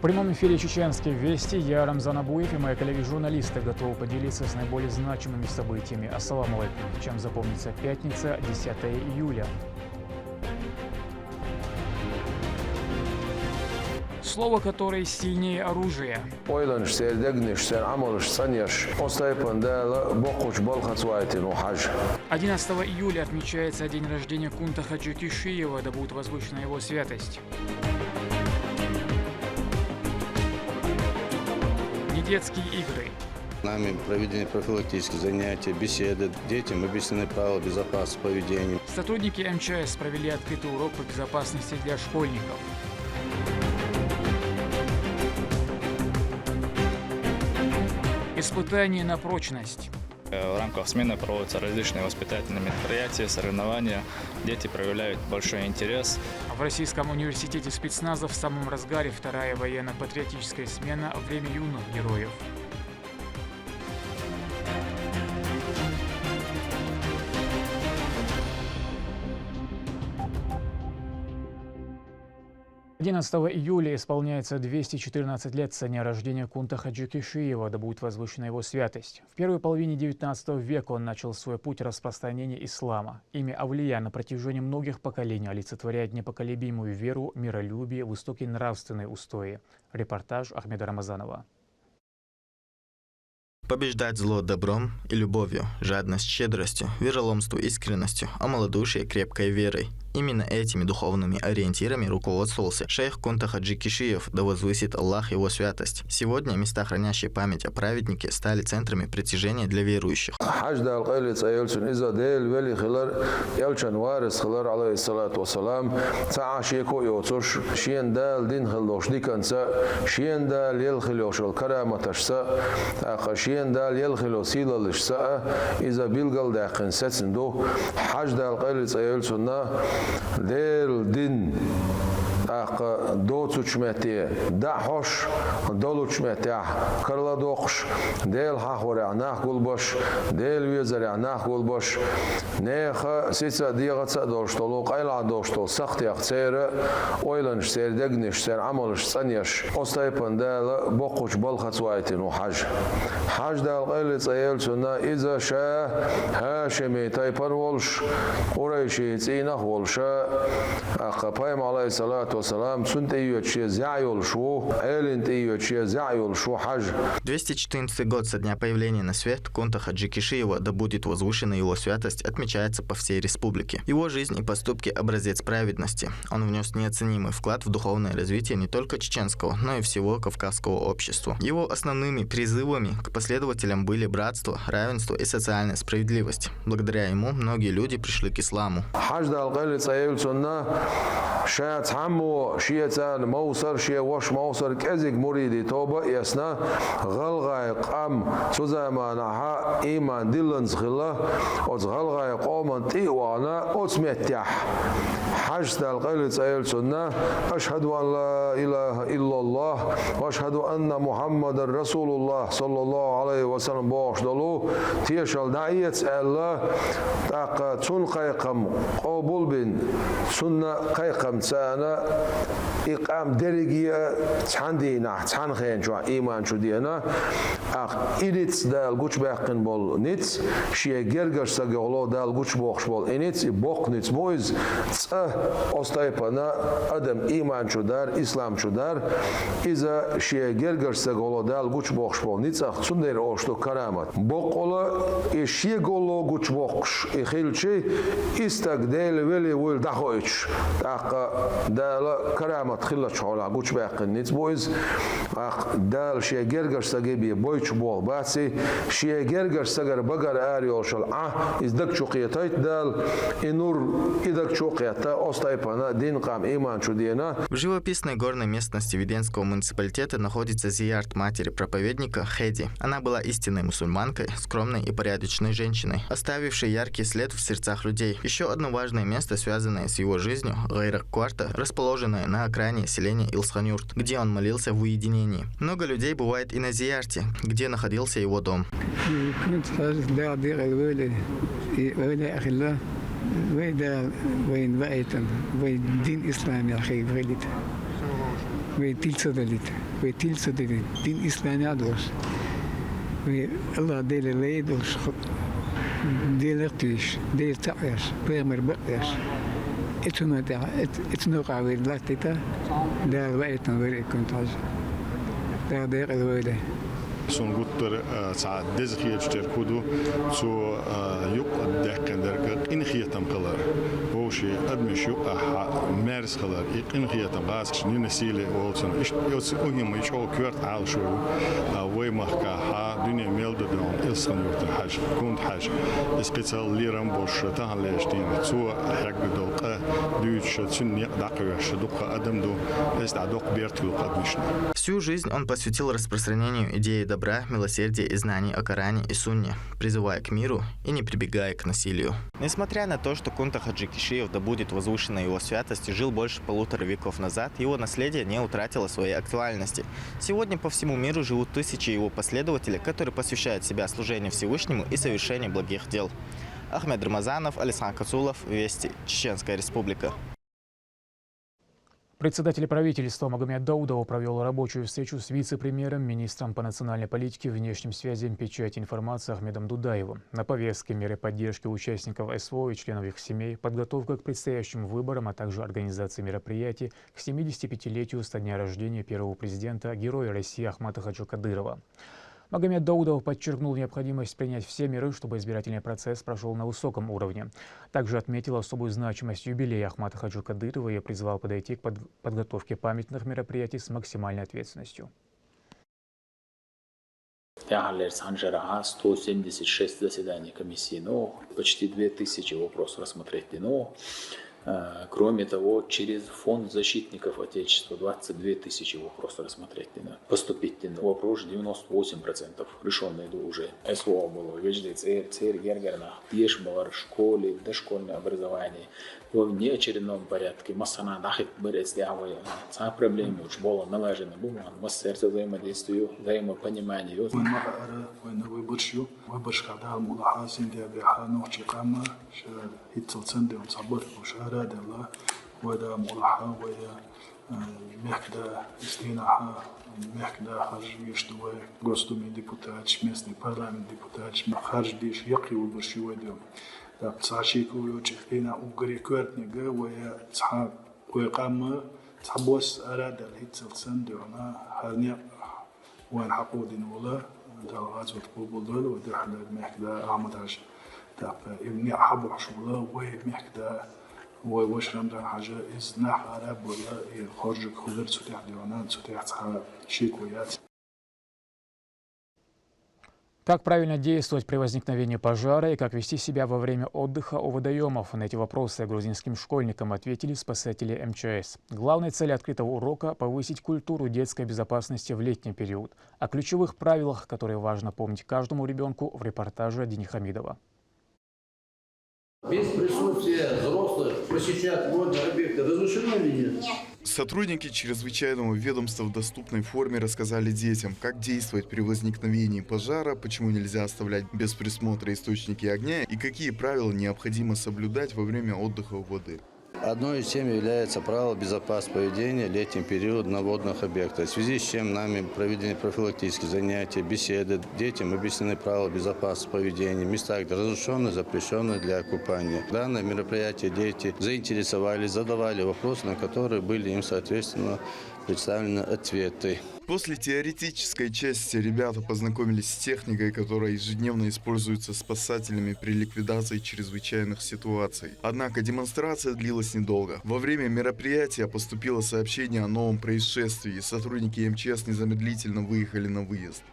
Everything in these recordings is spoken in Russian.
прямом эфире «Чеченские вести». Я Рамзан Абуев и мои коллеги-журналисты готовы поделиться с наиболее значимыми событиями. Ассаламу алейкум. Чем запомнится пятница, 10 июля. Слово, которое сильнее оружия. 11 июля отмечается день рождения Кунта Хаджи Кишиева, да будет возвышена его святость. Недетские игры. Нами проведены профилактические занятия, беседы. Детям объяснены правила безопасности поведения. Сотрудники МЧС провели открытый урок по безопасности для школьников. Испытания на прочность. В рамках смены проводятся различные воспитательные мероприятия, соревнования. Дети проявляют большой интерес. В Российском университете спецназа в самом разгаре вторая военно-патриотическая смена «Время юных героев». – 11 июля исполняется 214 лет со дня рождения Кунта Хаджи Кишиева, да будет возвышена его святость. В первой половине 19 века он начал свой путь распространения ислама. Имя Авлия на протяжении многих поколений олицетворяет непоколебимую веру, миролюбие, высокие нравственные устои. Репортаж Ахмеда Рамазанова. Побеждать зло добром и любовью, жадность щедростью, вероломство искренностью, а малодушие крепкой верой. Именно этими духовными ориентирами руководствовался шейх Кунта Хаджи Кишиев, да возвысит Аллах его святость. Сегодня места, хранящие память о праведнике, стали центрами притяжения для верующих. Del din دوت شمتي دحوش دولت شمتي كرلا دوخش ديل حور عناه قلبش ديل ويزر عناه قلبش نيخ سيتsa ديغتsa دوشتلو قيلا دوشتل سخت يخسير اويلنش سير دغنش سير عملش صنيش اوستايبن دال بوقش بالخص وايتن وحج حج دال قيل صيل سنا اذا شا هاشمي تايبن ولش اوريشي تينا ولش اقبايم عليه الصلاه والسلام سنت ايوتشي زعيول شو элент ايوتشي زعيول شو حج. 214 год со дня появления на свет Кунта Хаджи Кишиева, да будет возвышена его святость, отмечается по всей республике. Его жизнь и поступки – образец праведности. Он внес неоценимый вклад в духовное развитие не только чеченского, но и всего кавказского общества. Его основными призывами к последователям были братство, равенство и социальная справедливость. Благодаря ему многие люди пришли к исламу. شيئتان موصر شيء وش موصر كأزيك مريدي توبة يسنا غلغاي قام سوزامانها إيمان دلنز خلا أز غلغاي قوم تيوانا أسمتيح حج القيل سأل سنة أشهد أن لا إله إلا الله وأشهد أن محمد رسول الله صلى الله عليه وسلم باش دلو تيشل دعية الله تاق تون قيقم قبول بن سنة قيقم سنة إقام درجية تحندينا تحنخين شو إيمان شو دينا أخ إنيتس دال قوش باقين بول نيتس شيء جرجر سجولو دال قوش باقش بول إنيتس باق نيتس مويز أستايبنا أدم إيمان شو دار إسلام شو دار إذا شيء جرجر سجولو دال قوش باقش بول نيتس أخ سندير أوشتو كرامات باقولا إشي جولو قوش باقش إخيلشي إستقدال ولي ول دخويش أخ دال كرامات خلت شغلة قوش باقين نيتس بويز أخ دال شيء جرجر سجبي بويش بول باسي شيء جرجر سجر بقر آريول شل إزدك شقيتايت دال إنور إدك شقيتا أستايبنا دين قام إيمان شو دينا. В живописной горной местности Виденского муниципалитета находится зиярт матери проповедника Хеди. Она была истинной мусульманкой, скромной и порядочной женщиной, оставившей яркий след в сердцах людей. Еще одно важное место, связанное с его жизнью, Гайрак-Кварта, расположенное на окраине селения Илсханюрт, где он молился в уединении. Много людей бывает и на зиярте, где находился его дом. وين بقيت وين دين إسلامي أخي بغيت دين إسلامي عدوش الله ديل لي دوش ديل قتيش ديل تعيش بيمر بقيش اتنو قاوي لاتيتا دا بقيت نوري كنت عايز دا ديق الويلة سون قطر ساعات دزخية تشتركودو سو يقعد دقن درجة إن خيتم قلر وشي أدمش يقع مارس قلر إن خيتم قاسش ننسيله وصن إيش أهم إيش أو كورت عال شو ويمحكا ها دنيا ميل دون إلسن يوت حاج كنت حاج إسقيتال ليرام بوش تهلش دين سو حق دوق دوش سن دقيقش دوق أدم دو استعدق بيرتلو قدمشنا. Всю жизнь он посвятил рапространению идеи добра, милосердия и знаний о Коране и Сунне, призывая к миру и не прибегая к насилию. Несмотря на то, что Кунта Хаджи Кишиев, да будет возвышена его святость, жил больше 1,5 века назад, его наследие не утратило своей актуальности. Сегодня по всему миру живут тысячи его последователей, которые посвящают себя служению Всевышнему и совершению благих дел. Ахмед Рамазанов, Алисан Кацулов, Вести, Чеченская Республика. Председатель правительства Магомед Даудов провел рабочую встречу с вице-премьером, министром по национальной политике, внешним связям, печати информации Ахмедом Дудаевым. На повестке меры поддержки участников СВО и членов их семей, подготовка к предстоящим выборам, а также организация мероприятий к 75-летию со дня рождения первого президента, героя России Ахмата Хаджи Кадырова. Магомед Даудов подчеркнул необходимость принять все меры, чтобы избирательный процесс прошел на высоком уровне. Также отметил особую значимость юбилея Ахмата Хаджи Кадырова и призвал подойти к подготовке памятных мероприятий с максимальной ответственностью. 176 заседаний комиссии, почти 2000 вопросов рассмотреть. Кроме того, через фонд защитников Отечества 22 тысячи вопросов рассмотреть. Поступить вопрос 98% решенные уже. СВО было, ЦР, Гергерна, Ешбар, школе, дошкольное образование. В внеочередном порядке Массана Дахик Берестявая. Проблемы уж было налажены. Массерство взаимодействию, взаимопонимание. وبرشك على الملاحظين دي بيها نوعي قامة هيتصل دي ونصبر وشهادة الله ودا ملاحظة ويا مهكدا استيناها مهكدا خارج يشتوى قصدو من ديبوتاتش местный парламент ديبوتاتش خارج ديش يقي وبرشي وديهم تصاشيك ويوتشختينا وقري كورتنيقا ويا تصحاب ويقامة تصحبوس أرادة هيتصل دي ونا هرنيا وين حقودين ولا دلغات وتقبل ودي حدا مهكدا عمداش تاب يبني أحب حشوله ومهكدا وش رمضان حاجة إزناح عرب ولا خرجك خضر سوتيح ديوانان سوتيح شيكويات. Как правильно действовать при возникновении пожара и как вести себя во время отдыха у водоемов? На эти вопросы грузинским школьникам ответили спасатели МЧС. Главной целью открытого урока – повысить культуру детской безопасности в летний период. О ключевых правилах, которые важно помнить каждому ребенку, в репортаже Дини Хамидова. Без присутствия взрослых посещать водные объекты разрешено или нет? Нет. Сотрудники чрезвычайного ведомства в доступной форме рассказали детям, как действовать при возникновении пожара, почему нельзя оставлять без присмотра источники огня и какие правила необходимо соблюдать во время отдыха у воды. Одной из тем является правило безопасного поведения в летний период на водных объектах, в связи с чем нами проведены профилактические занятия, беседы. Детям объяснены правила безопасного поведения в местах разрешенных, запрещенных для купания. Данное мероприятие дети заинтересовались, задавали вопросы, на которые были им, соответственно, представлены ответы. После теоретической части ребята познакомились с техникой, которая ежедневно используется спасателями при ликвидации чрезвычайных ситуаций. Однако демонстрация длилась недолго. Во время мероприятия поступило сообщение о новом происшествии, и сотрудники МЧС незамедлительно выехали на выезд.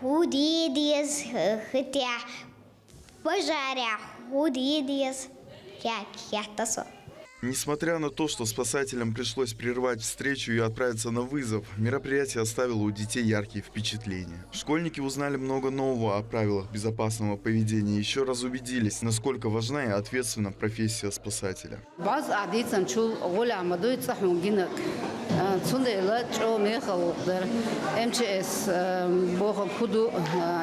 Худидис, хотя пожаря, худидис, Несмотря на то, что спасателям пришлось прервать встречу и отправиться на вызов, мероприятие оставило у детей яркие впечатления. Школьники узнали много нового о правилах безопасного поведения и еще раз убедились, насколько важна и ответственна профессия спасателя. цундела чоме хавугдар МЧС бога худу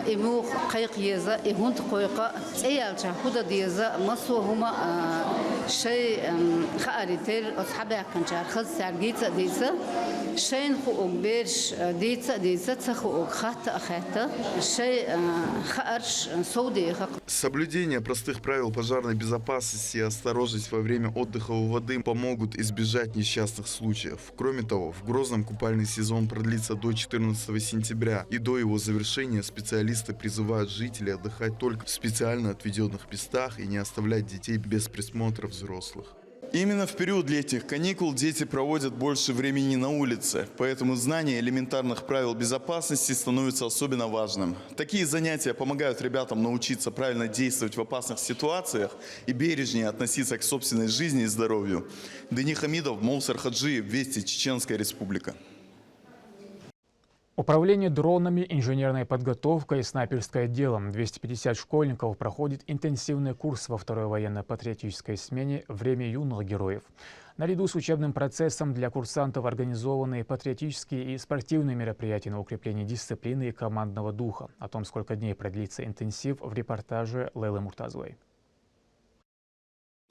имух кайқиеза игунт койқа цеялча худа диеза масугума شيء خاريتر أصحابي كانشار خذ سعديت ديسة شيء خو بيرش ديسة تخو خات شيء خارش سودي. Соблюдение простых правил пожарной безопасности и осторожность во время отдыха у воды помогут избежать несчастных случаев. Кроме того, в Грозном купальный сезон продлится до 14 сентября, и до его завершения специалисты призывают жителей отдыхать только в специально отведенных местах и не оставлять детей без присмотра взрослых. Именно в период летних каникул дети проводят больше времени на улице, поэтому знание элементарных правил безопасности становится особенно важным. Такие занятия помогают ребятам научиться правильно действовать в опасных ситуациях и бережнее относиться к собственной жизни и здоровью. Дени Хамидов, Моусар Хаджиев, Вести, Чеченская Республика. Управление дронами, инженерной подготовкой и снайперское делом. 250 школьников проходит интенсивный курс во второй военно-патриотической смене «Время юных героев». Наряду с учебным процессом для курсантов организованы патриотические и спортивные мероприятия на укрепление дисциплины и командного духа. О том, сколько дней продлится интенсив, в репортаже Лейлы Муртазовой.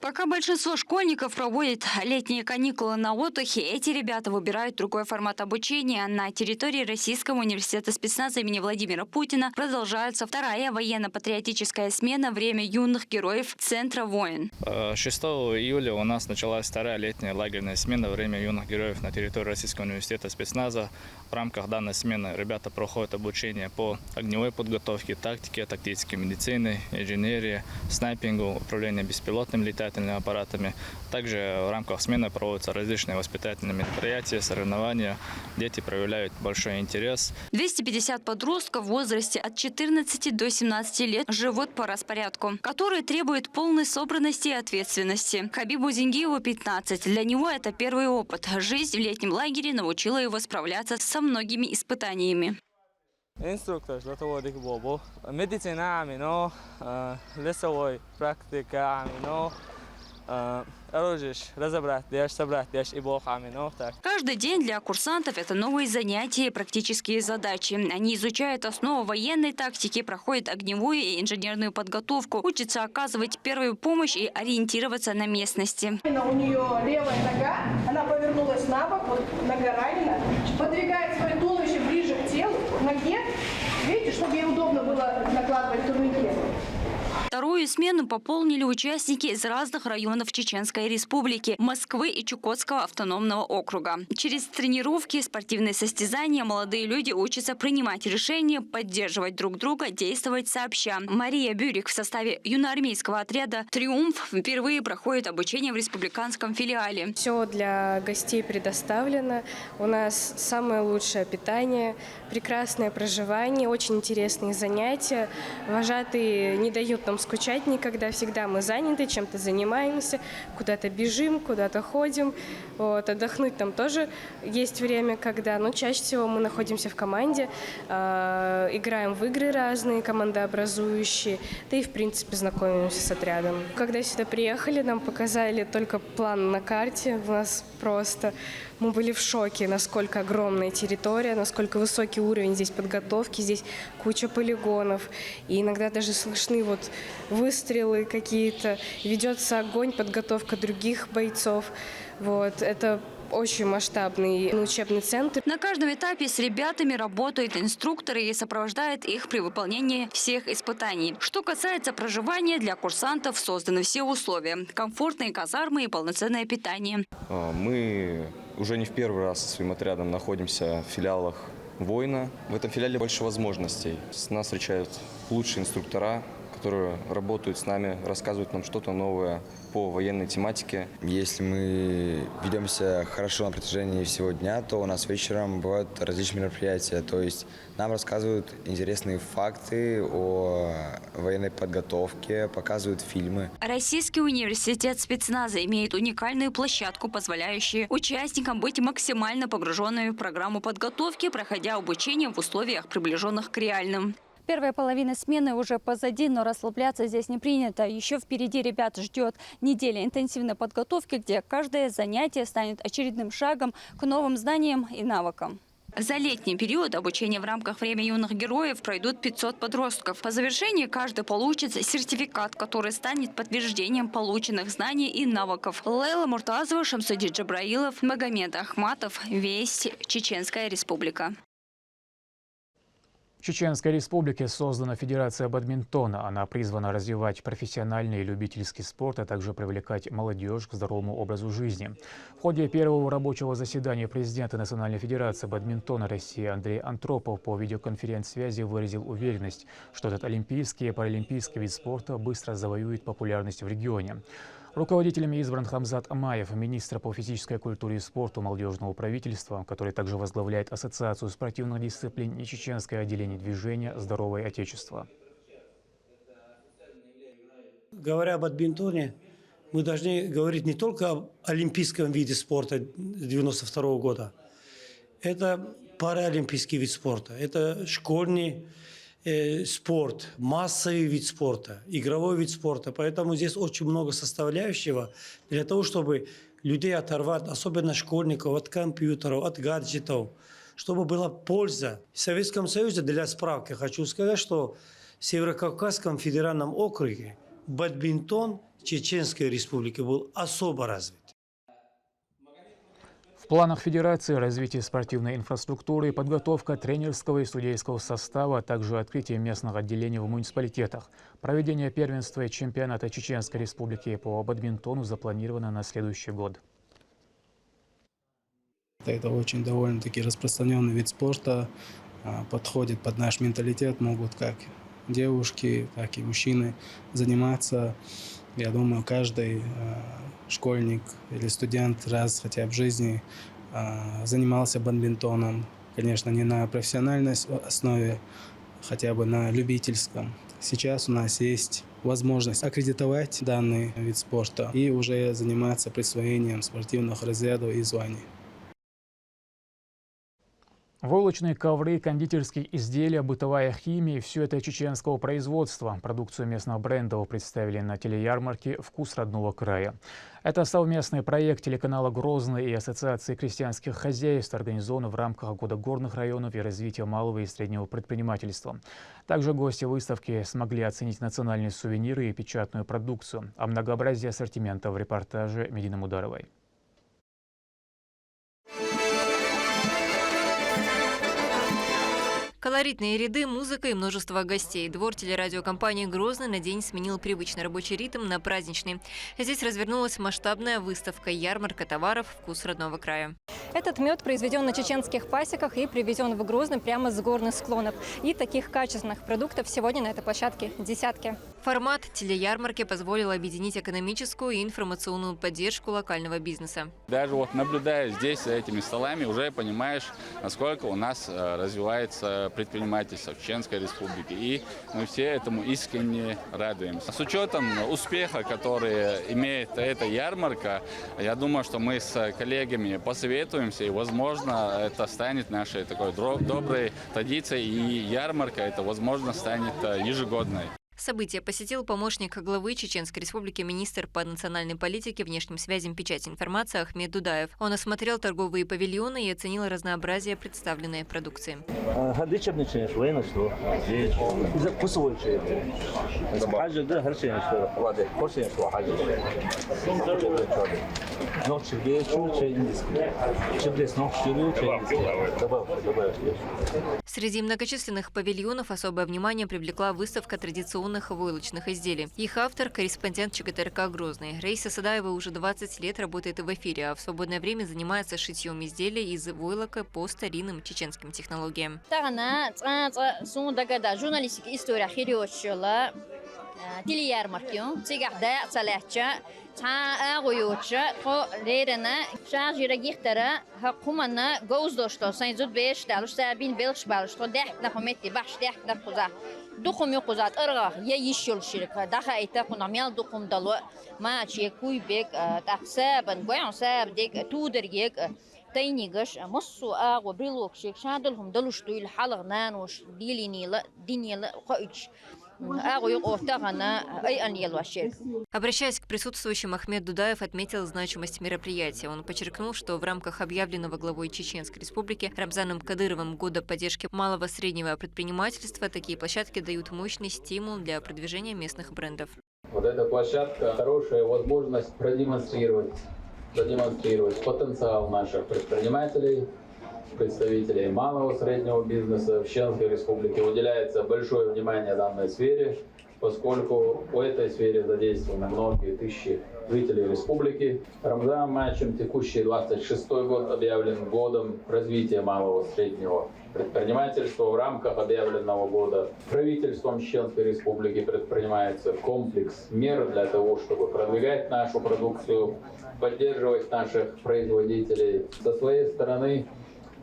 Пока большинство школьников проводят летние каникулы на отдыхе, эти ребята выбирают другой формат обучения. На территории Российского университета спецназа имени Владимира Путина продолжается вторая военно-патриотическая смена «Время юных героев» Центра «Воин». 6 июля у нас началась вторая летняя лагерная смена «Время юных героев» на территории Российского университета спецназа. В рамках данной смены ребята проходят обучение по огневой подготовке, тактике, тактической медицине, инженерии, снайпингу, управлению беспилотными летательными аппаратами. Также в рамках смены проводятся различные воспитательные мероприятия, соревнования. Дети проявляют большой интерес. 250 подростков в возрасте от 14 до 17 лет живут по распорядку, который требует полной собранности и ответственности. Хабибу Зингиеву 15. Для него это первый опыт. Жизнь в летнем лагере научила его справляться со многими испытаниями. Инструктор, медицина, лесовой практика, разобрать, собрать, и Бог, Каждый день для курсантов это новые занятия и практические задачи. Они изучают основу военной тактики, проходят огневую и инженерную подготовку, учатся оказывать первую помощь и ориентироваться на местности. У нее левая нога, она повернулась на бок, вот нога ранена, подвигает свое туловище ближе к телу, к ноге, видите, чтобы ей удобно было накладывать турникет. Вторую смену пополнили участники из разных районов Чеченской Республики, Москвы и Чукотского автономного округа. Через тренировки и спортивные состязания молодые люди учатся принимать решения, поддерживать друг друга, действовать сообща. Мария Бюрик в составе юноармейского отряда «Триумф» впервые проходит обучение в республиканском филиале. Все для гостей предоставлено. У нас самое лучшее питание, прекрасное проживание, очень интересные занятия. Вожатые не дают нам скучать никогда, всегда мы заняты, чем-то занимаемся, куда-то бежим, куда-то ходим. Вот, отдохнуть там тоже есть время, когда, но чаще всего мы находимся в команде, играем в игры разные, командообразующие, да и в принципе знакомимся с отрядом. Когда сюда приехали, нам показали только план на карте, у нас просто... Мы были в шоке, насколько огромная территория, насколько высокий уровень здесь подготовки, здесь куча полигонов. И иногда даже слышны вот выстрелы какие-то, ведется огонь, подготовка других бойцов. Вот, это очень масштабный учебный центр. На каждом этапе с ребятами работают инструкторы и сопровождают их при выполнении всех испытаний. Что касается проживания, для курсантов созданы все условия. Комфортные казармы и полноценное питание. Мы уже не в первый раз со своим отрядом находимся в филиалах «Воина». В этом филиале больше возможностей. Нас встречают лучшие инструктора, которые работают с нами, рассказывают нам что-то новое по военной тематике. Если мы ведемся хорошо на протяжении всего дня, то у нас вечером бывают различные мероприятия. То есть нам рассказывают интересные факты о военной подготовке, показывают фильмы. Российский университет спецназа имеет уникальную площадку, позволяющую участникам быть максимально погруженными в программу подготовки, проходя обучение в условиях, приближенных к реальным. Первая половина смены уже позади, но расслабляться здесь не принято. Еще впереди ребят ждет неделя интенсивной подготовки, где каждое занятие станет очередным шагом к новым знаниям и навыкам. За летний период обучения в рамках «Время юных героев» пройдут 500 подростков. По завершении каждый получит сертификат, который станет подтверждением полученных знаний и навыков. Лейла Муртазова, Шамсуди Джабраилов, Магомед Ахматов. Вести. Чеченская Республика. В Чеченской Республике создана Федерация бадминтона. Она призвана развивать профессиональный и любительский спорт, а также привлекать молодежь к здоровому образу жизни. В ходе первого рабочего заседания президента Национальной Федерации бадминтона России Андрей Антропов по видеоконференц-связи выразил уверенность, что этот олимпийский и паралимпийский вид спорта быстро завоюет популярность в регионе. Руководителями избран Хамзат Амаев, министр по физической культуре и спорту молодежного правительства, который также возглавляет Ассоциацию спортивных дисциплин и чеченское отделение движения «Здоровое Отечество». Говоря о бадминтоне, мы должны говорить не только об олимпийском виде спорта 1992 года. Это паралимпийский вид спорта, это школьный спорт, массовый вид спорта, игровой вид спорта. Поэтому здесь очень много составляющего для того, чтобы людей оторвать, особенно школьников, от компьютеров, от гаджетов, чтобы была польза. В Советском Союзе, для справки, хочу сказать, что в Северокавказском федеральном округе бадминтон Чеченской Республики был особо развит. В планах Федерации развитие спортивной инфраструктуры, подготовка тренерского и судейского состава, а также открытие местных отделений в муниципалитетах. Проведение первенства и чемпионата Чеченской Республики по бадминтону запланировано на следующий год. Это очень довольно-таки распространенный вид спорта, подходит под наш менталитет, могут как девушки, так и мужчины заниматься. Я думаю, каждый школьник или студент раз хотя бы в жизни занимался бадминтоном. Конечно, не на профессиональной основе, хотя бы на любительском. Сейчас у нас есть возможность аккредитовать данный вид спорта и уже заниматься присвоением спортивных разрядов и званий. Войлочные ковры, кондитерские изделия, бытовая химия – все это чеченского производства. Продукцию местных брендов представили на телеярмарке «Вкус родного края». Это совместный проект телеканала «Грозный» и Ассоциации крестьянских хозяйств, организован в рамках Года горных районов и развития малого и среднего предпринимательства. Также гости выставки смогли оценить национальные сувениры и печатную продукцию. О многообразии ассортимента в репортаже Медины Мударовой. Колоритные ряды, музыка и множество гостей. Двор телерадиокомпании «Грозный» на день сменил привычный рабочий ритм на праздничный. Здесь развернулась масштабная выставка «Ярмарка товаров. Вкус родного края». Этот мед произведен на чеченских пасеках и привезен в Грозный прямо с горных склонов. И таких качественных продуктов сегодня на этой площадке десятки. Формат телеярмарки позволил объединить экономическую и информационную поддержку локального бизнеса. Даже вот наблюдая здесь за этими столами, уже понимаешь, насколько у нас развивается предпринимательство в Чеченской Республике. И мы все этому искренне радуемся. С учетом успеха, который имеет эта ярмарка, я думаю, что мы с коллегами посоветуемся, и, возможно, это станет нашей такой доброй традицией, и ярмарка это, возможно, станет ежегодной. Событие посетил помощник главы Чеченской Республики, министр по национальной политике, внешним связям, печати информации Ахмед Дудаев. Он осмотрел торговые павильоны и оценил разнообразие представленной продукции. Среди многочисленных павильонов особое внимание привлекла выставка традиционных войлочных изделий. Их автор – корреспондент ЧГТРК «Грозный». Раиса Садаева уже 20 лет работает в эфире, а в свободное время занимается шитьем изделий из войлока по старинным чеченским технологиям. دخم يقزات أرغى يشيل شركة دخل يتقون عميال دخم دلوا ما شيء كوي بيك تحسب نقول حساب ديك تودر يك تينيغش مصو أغو بريلوك شيك شادلهم دلوشتو الحلق نانوش ديليني لا ديني لا قايتش أغو يقوتاغنا أي أن يلواشيك. Обращаясь к присутствующим, Ахмед Дудаев отметил значимость мероприятия. Он подчеркнул, что в рамках объявленного главой Чеченской Республики Рамзаном Кадыровым года поддержки малого и среднего предпринимательства такие площадки дают мощный стимул для продвижения местных брендов. Вот эта площадка – хорошая возможность продемонстрировать потенциал наших предпринимателей, представителей малого и среднего бизнеса в Чеченской Республике. Уделяется большое внимание данной сфере, поскольку в этой сфере задействованы многие тысячи жителей республики. Рамзан Мачем текущий 26-й год объявлен годом развития малого и среднего предпринимательства. В рамках объявленного года правительством Чеченской Республики предпринимается комплекс мер для того, чтобы продвигать нашу продукцию, поддерживать наших производителей. Со своей стороны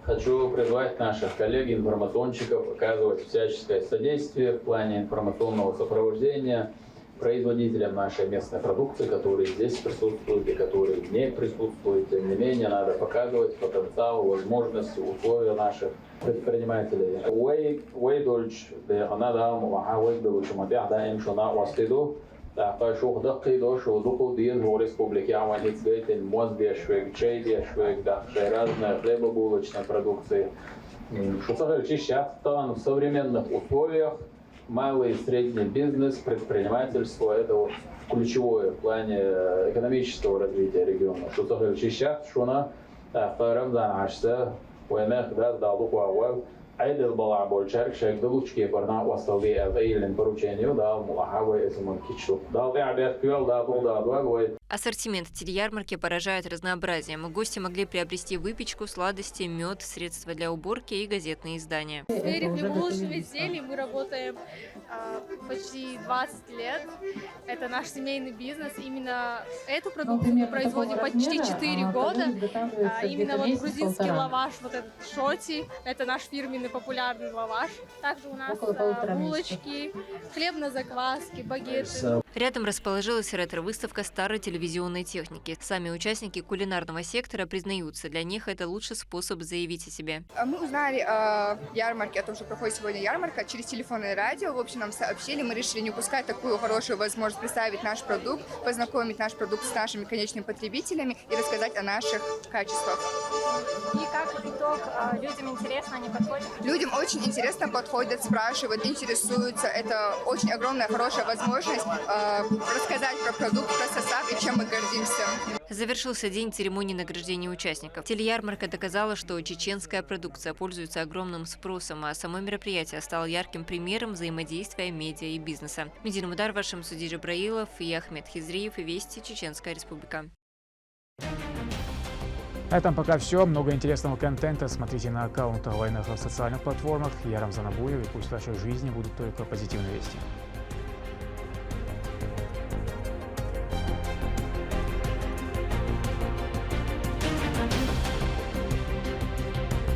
хочу призвать наших коллег-информационщиков оказывать всяческое содействие в плане информационного сопровождения производителям нашей местной продукции, которые здесь присутствуют и которые не присутствуют. Тем не менее, надо показывать потенциал, возможности, условия наших предпринимателей. Шух дакидо, шух духу диез в республике Аманхицгейтин, мозбешвек, чейдешвек, да, разная хлебобулочная продукция. Шуцахаль сейчас в современных условиях малый и средний бизнес, предпринимательство – это вот ключевое в плане экономического развития региона. Шуцахаль сейчас шуна Рамзан Ашса, уэмех да сдалух уауэл. Айдел была больше, шег долучки порна уасталви авейлен поручению дал мулахавы эсмон кичу. Дал вябет пюэл дал двагой. Ассортимент телеярмарки поражает разнообразием. Гости могли приобрести выпечку, сладости, мед, средства для уборки и газетные издания. В сфере хлебобулочных изделий мы работаем почти 20 лет. Это наш семейный бизнес. Именно эту продукцию мы производим почти 4 года. Именно вот грузинский лаваш, вот этот шоти, это наш фирменный популярный лаваш. Также у нас булочки, хлебные закваски, багеты. Рядом расположилась ретро-выставка старой телевизионной техники. Сами участники кулинарного сектора признаются, для них это лучший способ заявить о себе. Мы узнали о ярмарке, о том, что проходит сегодня ярмарка, через телефонное радио. В общем, нам сообщили, мы решили не упускать такую хорошую возможность представить наш продукт, познакомить наш продукт с нашими конечными потребителями и рассказать о наших качествах. И как итог, людям интересно, они подходят? Людям очень интересно подходят, спрашивают, интересуются. Это очень огромная, хорошая возможность рассказать про продукт, про состав и чем мы гордимся. Завершился день церемонии награждения участников. Телеярмарка доказала, что чеченская продукция пользуется огромным спросом, а само мероприятие стало ярким примером взаимодействия медиа и бизнеса. Медина Мударова, Шамсуди Джабраилов и Ахмед Хизриев. Вести, Чеченская Республика. На этом пока все. Много интересного контента смотрите на аккаунтах в наших социальных платформах. Я Рамзан Абуев, и пусть в вашей жизни будут только позитивные вести.